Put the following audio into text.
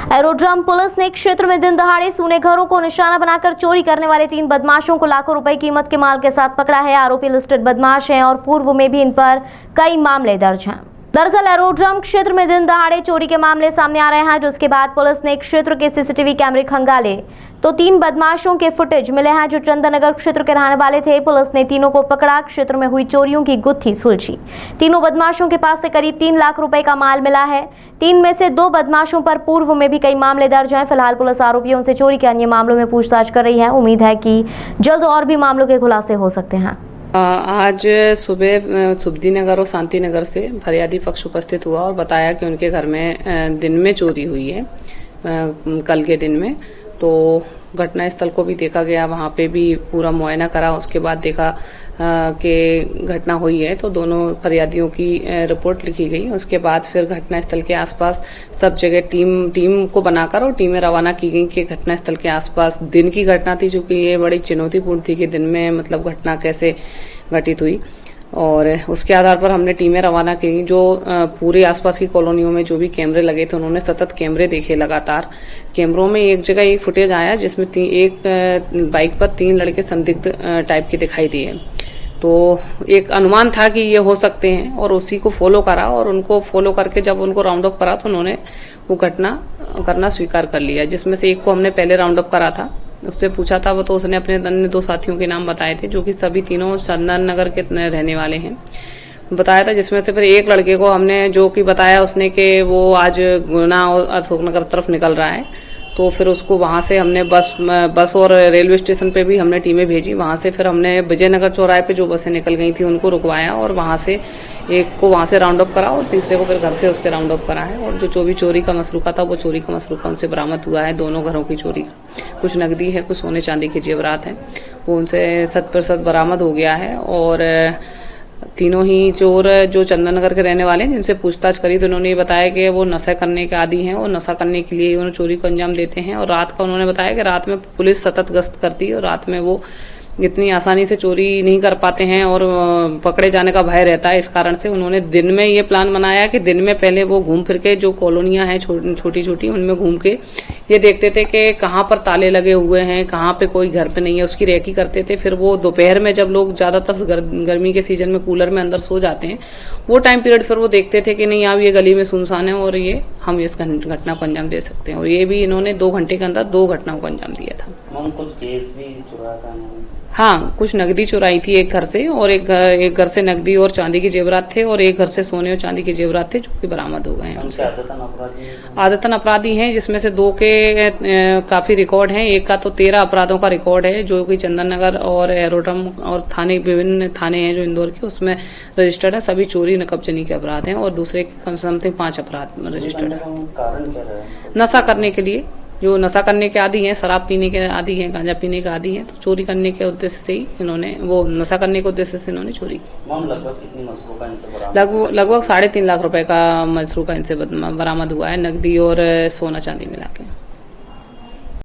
Aerodrome police ने क्षेत्र में दिन दहाड़े सूने घरों को निशाना बनाकर चोरी करने वाले 3 बदमाशों को लाखों रुपए कीमत के माल के साथ पकड़ा है। आरोपी लिस्टेड बदमाश हैं और पूर्व में भी इन पर कई मामले दर्ज हैं। दरअसल एरोड्रम क्षेत्र में दिन दहाड़े चोरी के मामले सामने आ रहे हैं, जिसके बाद पुलिस ने क्षेत्र के सीसीटीवी कैमरे खंगाले तो 3 बदमाशों के फुटेज मिले हैं जो चंदन नगर क्षेत्र के रहने वाले थे। पुलिस ने तीनों को पकड़ा, क्षेत्र में हुई चोरियों की गुत्थी सुलझी। तीनों बदमाशों के पास से करीब 3 लाख रुपए का माल मिला है। 3 में से 2 बदमाशों पर पूर्व में भी कई मामले दर्ज हैं। फिलहाल पुलिस आरोपियों से चोरी के अन्य मामलों में पूछताछ कर रही है। उम्मीद है कि जल्द और भी मामलों के खुलासे हो सकते हैं। आज सुबह सुब्दी नगर और शांति नगर से फरियादी पक्ष उपस्थित हुआ और बताया कि उनके घर में दिन में चोरी हुई है कल के दिन में। तो घटना स्थल को भी देखा गया, वहाँ पे भी पूरा मुआयना करा। उसके बाद देखा कि घटना हुई है, तो दोनों फरियादियों की रिपोर्ट लिखी गई। उसके बाद फिर घटना स्थल के आसपास सब जगह टीम को बनाकर और टीमें रवाना की गई कि घटना स्थल के आसपास दिन की घटना थी, चूंकि ये बड़ी चुनौतीपूर्ण थी कि दिन में मतलब घटना कैसे घटित हुई। और उसके आधार पर हमने टीमें रवाना की। जो पूरे आसपास की कॉलोनियों में जो भी कैमरे लगे थे, उन्होंने सतत कैमरे देखे लगातार। कैमरों में एक जगह एक फुटेज आया जिसमें एक बाइक पर 3 लड़के संदिग्ध टाइप के दिखाई दिए। तो एक अनुमान था कि ये हो सकते हैं और उसी को फॉलो करा, और उनको फॉलो करके जब उनको राउंड अप करा तो उन्होंने वो घटना करना स्वीकार कर लिया। जिसमें से एक को हमने पहले राउंड अप करा था, उससे पूछा था वो, तो उसने अपने अन्य 2 साथियों के नाम बताए थे जो कि सभी तीनों चंदन नगर के रहने वाले हैं बताया था। जिसमें से फिर एक लड़के को हमने जो कि बताया उसने कि वो आज गुना और अशोकनगर तरफ निकल रहा है। तो फिर उसको वहाँ से हमने बस और रेलवे स्टेशन पे भी हमने टीमें भेजी। वहाँ से फिर हमने विजयनगर चौराहे पे जो बसें निकल गई थी उनको रुकवाया और वहाँ से एक को वहाँ से राउंड अप करा और तीसरे को फिर घर से उसके राउंड अप करा है। और जो भी चोरी का मसरूका था वो चोरी का मसरूका उनसे बरामद हुआ है। दोनों घरों की चोरी का कुछ नकदी है, कुछ सोने चांदी के जेवरात हैं, वो उनसे 100% बरामद हो गया है। और तीनों ही चोर जो चंदन नगर के रहने वाले हैं, जिनसे पूछताछ करी तो उन्होंने ये बताया कि वो नशा करने के आदी हैं और नशा करने के लिए उन्होंने चोरी को अंजाम देते हैं। और रात का उन्होंने बताया कि रात में पुलिस सतत गश्त करती है और रात में वो इतनी आसानी से चोरी नहीं कर पाते हैं और पकड़े जाने का भय रहता है। इस कारण से उन्होंने दिन में ये प्लान बनाया कि दिन में पहले वो घूम फिर के जो कॉलोनियां हैं छोटी छोटी उनमें घूम के ये देखते थे कि कहाँ पर ताले लगे हुए हैं, कहाँ पे कोई घर पे नहीं है, उसकी रेकी करते थे। फिर वो दोपहर में जब लोग ज़्यादातर गर्मी के सीजन में कूलर में अंदर सो जाते हैं, वो टाइम पीरियड फिर वो देखते थे कि नहीं अब ये गली में सुनसान है और ये हम इस घटना को अंजाम दे सकते हैं। और ये भी इन्होंने 2 घंटे के अंदर 2 घटनाओं को अंजाम दिया था। कुछ केस भी चुराया था। हाँ, कुछ नकदी चुराई थी एक घर से, और एक घर से नकदी और चांदी के जेवरात थे, और एक घर से सोने और चांदी के जेवरात थे जो कि बरामद हो गए हैं। आदतन अपराधी हैं, जिसमें से 2 के काफी रिकॉर्ड हैं। एक का तो 13 अपराधों का रिकॉर्ड है जो कि चंदन नगर और एरोड्रम और थाने विभिन्न थाने हैं जो इंदौर के, उसमें रजिस्टर्ड है। सभी चोरी नकबजनी के अपराध हैं और दूसरे समथिंग 5 अपराध रजिस्टर्ड है। कारण क्या रहा है? नशा करने के लिए, जो नशा करने के आदी हैं, शराब पीने के आदी हैं, गांजा पीने के आदी हैं, तो चोरी करने के उद्देश्य से ही इन्होंने वो नशा करने के उद्देश्य से इन्होंने चोरी की। लगभग कितनी मसरूका इनसे लगभग 3.5 लाख रुपए का मसरूका इनसे बरामद हुआ है, नकदी और सोना चांदी मिला के।